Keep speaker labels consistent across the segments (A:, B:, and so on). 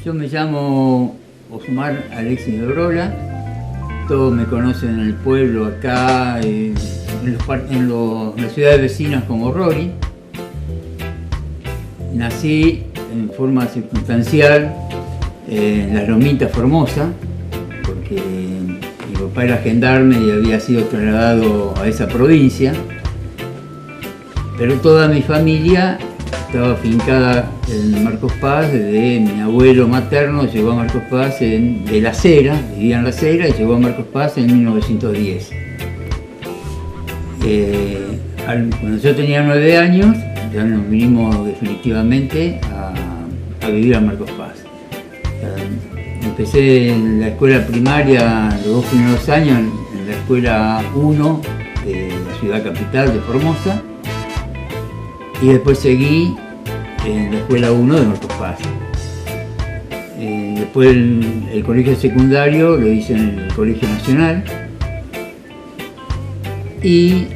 A: Yo me llamo Osmar Alexis de Brola, todos me conocen en el pueblo acá, en las ciudades vecinas como Rory. Nací en forma circunstancial en Las Lomitas, Formosa, porque mi papá era gendarme y había sido trasladado a esa provincia, pero toda mi familia estaba afincada en Marcos Paz. Desde mi abuelo materno llegó a Marcos Paz de La Cera, vivía en La Cera y llegó a Marcos Paz en 1910. Cuando yo tenía 9 años, ya nos vinimos definitivamente a vivir a Marcos Paz. Empecé en la escuela primaria los 2 primeros años, en la escuela 1 de la ciudad capital de Formosa, y después seguí en la escuela 1 de Marcos Paz. Después el colegio secundario lo hice en el Colegio Nacional, y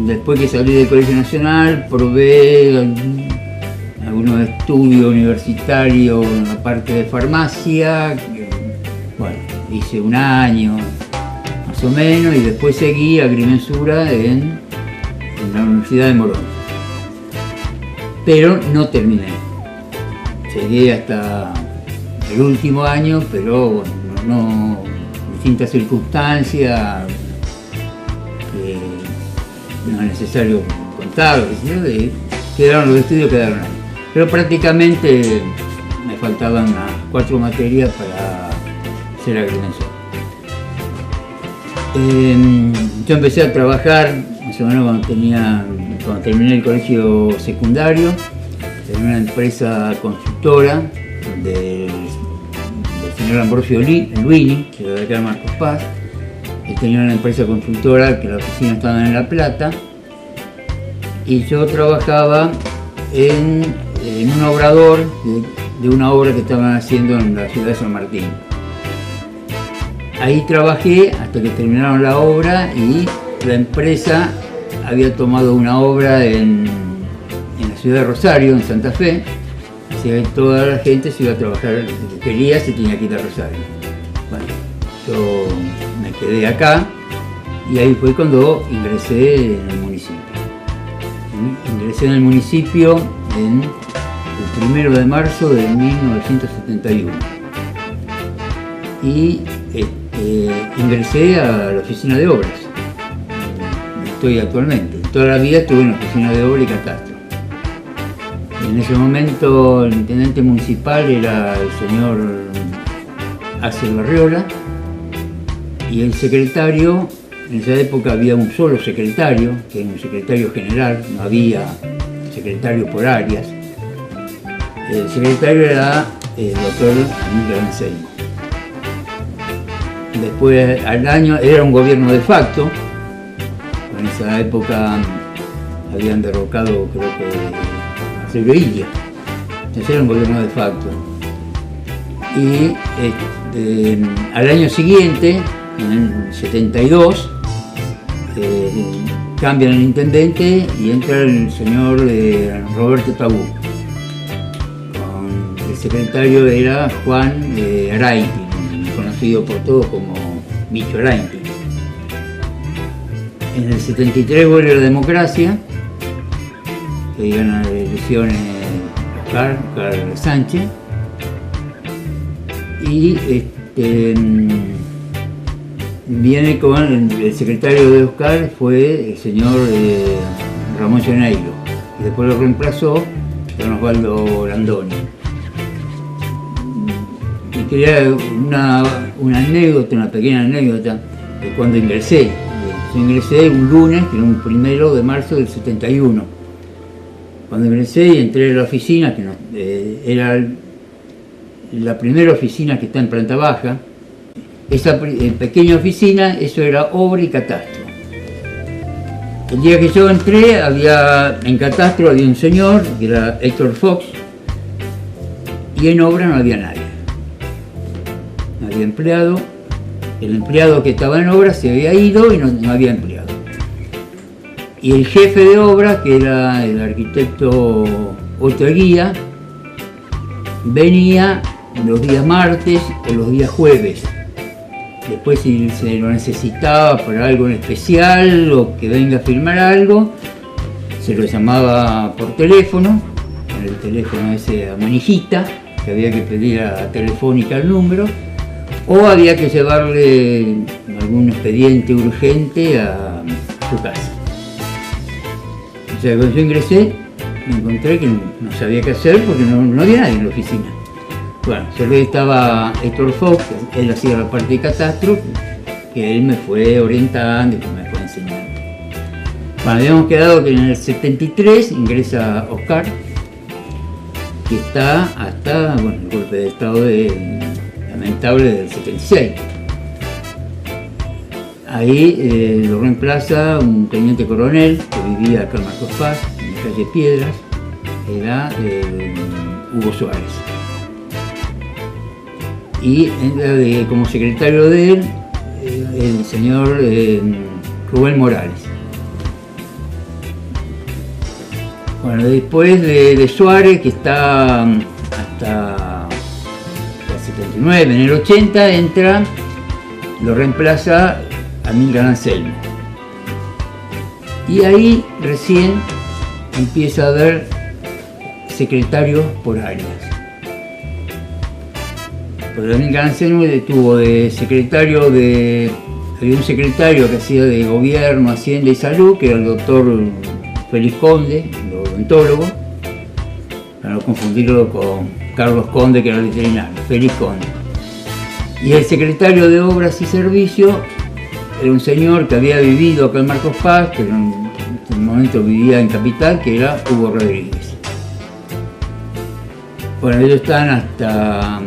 A: después que salí del Colegio Nacional probé algunos estudios universitarios en la parte de farmacia. Bueno, hice 1 año más o menos, y después seguí agrimensura en la Universidad de Morón. Pero no terminé. Llegué hasta el último año, pero bueno, no distintas circunstancias que no es necesario contar, quedaron los estudios, quedaron ahí. Pero prácticamente me faltaban 4 materias para ser agrimensor. Yo empecé a trabajar más o menos cuando terminé el colegio secundario, en una empresa constructora del señor Ambrosio Luini, que era de acá de Marcos Paz. Él tenía una empresa constructora que la oficina estaba en La Plata, y yo trabajaba en un obrador de una obra que estaban haciendo en la ciudad de San Martín. Ahí trabajé hasta que terminaron la obra, y la empresa había tomado una obra en la ciudad de Rosario, en Santa Fe, así que toda la gente se iba a trabajar, el que quería se tenía que ir a Rosario. Bueno, yo me quedé acá, y ahí fue cuando ingresé en el municipio. Ingresé en el municipio el 1 de marzo de 1971, y ingresé a la oficina de obras. Estoy actualmente. Toda la vida estuve en la oficina de obra y catastro. En ese momento el intendente municipal era el señor Axel Barriola, y el secretario, en esa época había un solo secretario, que era un secretario general, no había secretario por áreas. El secretario era el doctor Aníbal Anselmo. Después, al año, era un gobierno de facto. En esa época habían derrocado, creo que, a Silvio Illa. Entonces era un gobierno de facto. Y al año siguiente, en el 72, cambian el intendente y entra el señor Roberto Tabú. El secretario era Juan Arainti, conocido por todos como Micho Arainti. En el 73 vuelve la democracia, que gana las elecciones Oscar Sánchez, y viene con el secretario de Oscar, fue el señor Ramón Llaneiro, y después lo reemplazó don Osvaldo Landoni. Y quería una anécdota, una pequeña anécdota de cuando ingresé. Yo ingresé un lunes, que era un 1 de marzo del 71. Cuando ingresé y entré a la oficina, que era la primera oficina que está en planta baja. Esa pequeña oficina, eso era obra y catastro. El día que yo entré, en catastro había un señor, que era Héctor Fox, y en obra no había nadie. No había empleado. El empleado que estaba en obra se había ido y no había empleado. Y el jefe de obra, que era el arquitecto Otto Eguía, venía los días martes o los días jueves. Después, si se lo necesitaba para algo en especial o que venga a filmar algo, se lo llamaba por teléfono, con el teléfono ese a manijita, que había que pedir a Telefónica el número, o había que llevarle algún expediente urgente a su casa. O sea, cuando yo ingresé, me encontré que no sabía qué hacer porque no había nadie en la oficina. Bueno, solo estaba Héctor Fox, él hacía la parte de catastro, que él me fue orientando y me fue enseñando. Bueno, habíamos quedado que en el 73 ingresa Oscar, que está hasta el golpe de estado lamentable del 76. Ahí lo reemplaza un teniente coronel que vivía acá en Marcos Paz, en la calle Piedras, era Hugo Suárez. Y entra como secretario de él el señor Rubén Morales. Bueno, después de Suárez, que está hasta el 79, en el 80 lo reemplaza Amílcar Anselmo. Y ahí recién empieza a haber secretarios por áreas. Porque Amílcar Anselmo tuvo de secretario había un secretario que hacía de Gobierno, Hacienda y Salud, que era el doctor Félix Conde, el odontólogo, para no confundirlo con Carlos Conde, que era el veterinario, Félix Conde. Y el secretario de Obras y Servicios era un señor que había vivido acá en Marcos Paz, que en este momento vivía en Capital, que era Hugo Rodríguez. Bueno, ellos están hasta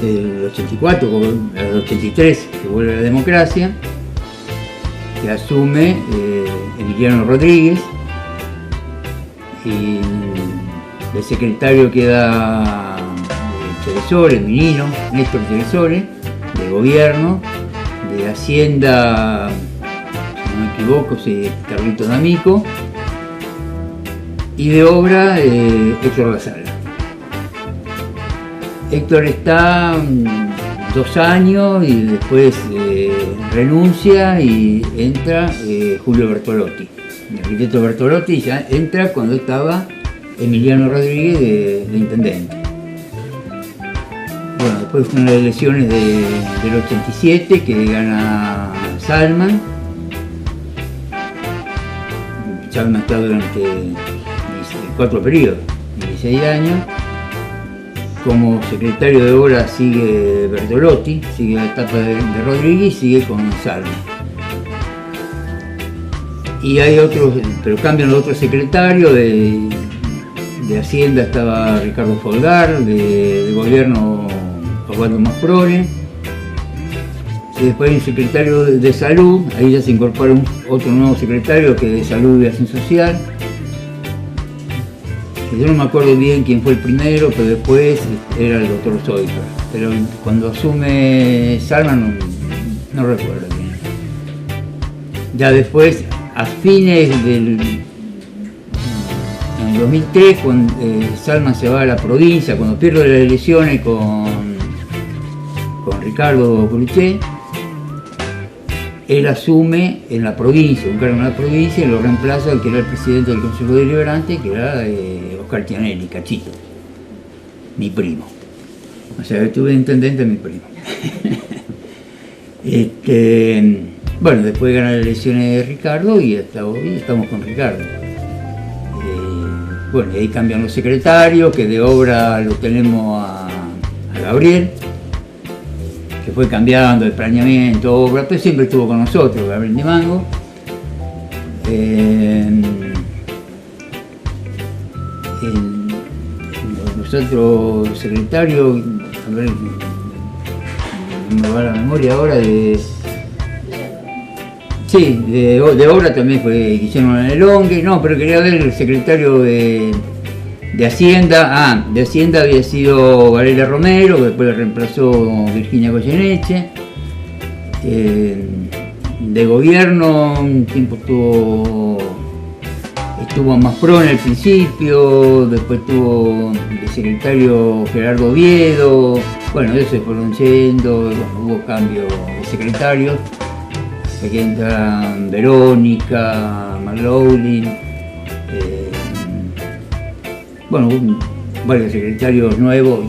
A: el 84, el 83, que vuelve la democracia, que asume Emiliano Rodríguez, y el secretario queda Ceresole, Minino, Néstor Ceresole, de Gobierno, de Hacienda, si no me equivoco, Carlito D'Amico, y de Obra Héctor Lasala. Héctor está 2 años y después renuncia y entra Julio Bertolotti. El arquitecto Bertolotti ya entra cuando estaba Emiliano Rodríguez de intendente. Bueno, después fueron las elecciones del 87 que gana Salman. Salman está durante 4 periodos, 16 años. Como secretario de Obras sigue Bertolotti, sigue la etapa de Rodríguez y sigue con Salman. Y hay otros, pero cambian los otros secretarios. De Hacienda estaba Ricardo Folgar, de Gobierno Osvaldo Masprone. Y después hay un secretario de Salud, ahí ya se incorpora otro nuevo secretario que es de Salud y Acción Social. Yo no me acuerdo bien quién fue el primero, pero después era el doctor Zoica. Pero cuando asume Salman no recuerdo bien. Ya después, a fines en 2003, cuando Salman se va a la provincia, cuando pierde las elecciones con Ricardo Coluchet, él asume en la provincia, un cargo en la provincia, y lo reemplaza el que era el presidente del Consejo Deliberante, que era Oscar Tianelli, Cachito, mi primo. O sea, yo tuve intendente mi primo. Bueno, después gana las elecciones de Ricardo y hasta hoy estamos con Ricardo. Bueno, y ahí cambian los secretarios, que de Obra lo tenemos a Gabriel, que fue cambiando el planeamiento, Obra, pero siempre estuvo con nosotros, Gabriel de Mango. Los otros secretarios, a ver, no me va la memoria ahora de Obra también fue Guillermo Lanelongue, no, pero quería ver el secretario de Hacienda. De Hacienda había sido Valeria Romero, que después le reemplazó Virginia Goyeneche. De Gobierno un tiempo estuvo tuvo más pro en el principio, después tuvo de secretario Gerardo Oviedo, bueno, ellos se fueron yendo, bueno, hubo cambio de secretarios, aquí entran Verónica, McLaughlin, bueno, varios secretarios nuevos.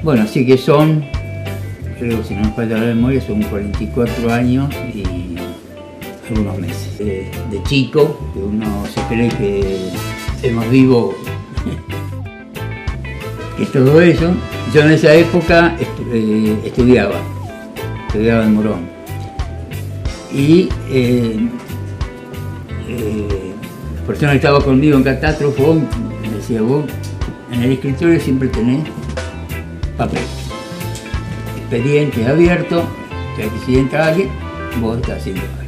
A: Bueno, así que son, creo que si no me falta la memoria, son 44 años y algunos meses. De chico, que uno se cree que es más vivo que todo eso. Yo en esa época estudiaba en Morón. Y la persona que estaba conmigo en Catastro me decía, vos en el escritorio siempre tenés papel, expedientes abiertos, o sea que si entra alguien, vos estás haciendo algo.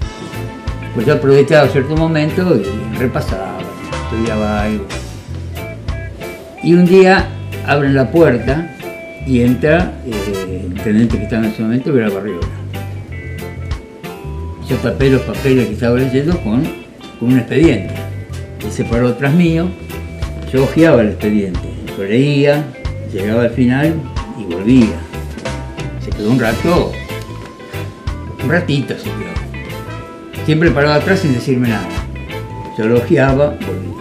A: Pues yo aprovechaba cierto momento y repasaba, estudiaba algo. Y un día abren la puerta y entra el intendente que estaba en ese momento, que era Barriola. Yo tapé los papeles que estaba leyendo con un expediente. Él se paró atrás mío, yo hojeaba el expediente, lo leía, llegaba al final y volvía. Se quedó un ratito se quedó. Siempre paraba atrás sin decirme nada. Yo lo ojeaba, volvía.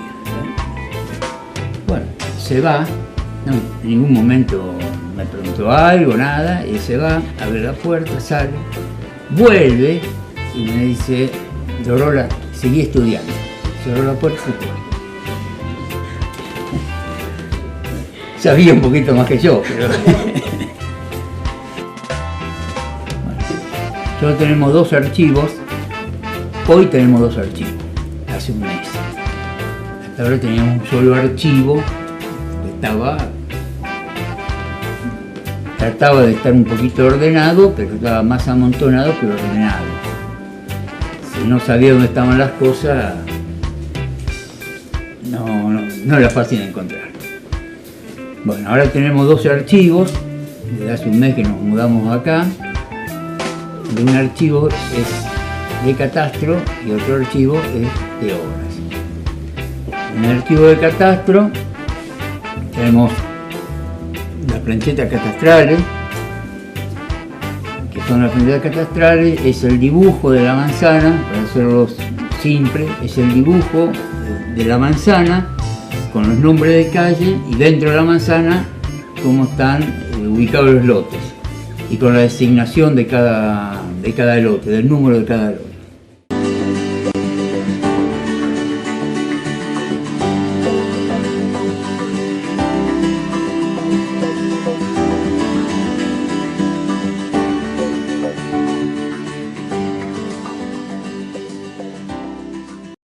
A: Bueno, se va, no, en ningún momento me preguntó algo, nada, y se va, abre la puerta, sale, vuelve y me dice, Dorola, seguí estudiando. Cerró la puerta y se fue. Sabía un poquito más que yo, pero... Bueno, solo tenemos 2 archivos. Hoy tenemos 2 archivos, hace un mes. Hasta ahora teníamos un solo archivo que trataba de estar un poquito ordenado, pero estaba más amontonado que ordenado. Si no sabía dónde estaban las cosas, no era fácil de encontrar. Bueno, ahora tenemos 2 archivos, desde hace un mes que nos mudamos acá. Un archivo es de catastro y otro archivo es de obras. En el archivo de catastro tenemos las planchetas catastrales, que son las planchetas catastrales, es el dibujo de la manzana, para hacerlo simple, es el dibujo de la manzana con los nombres de calle y dentro de la manzana cómo están ubicados los lotes y con la designación de cada lote, del número de cada lote.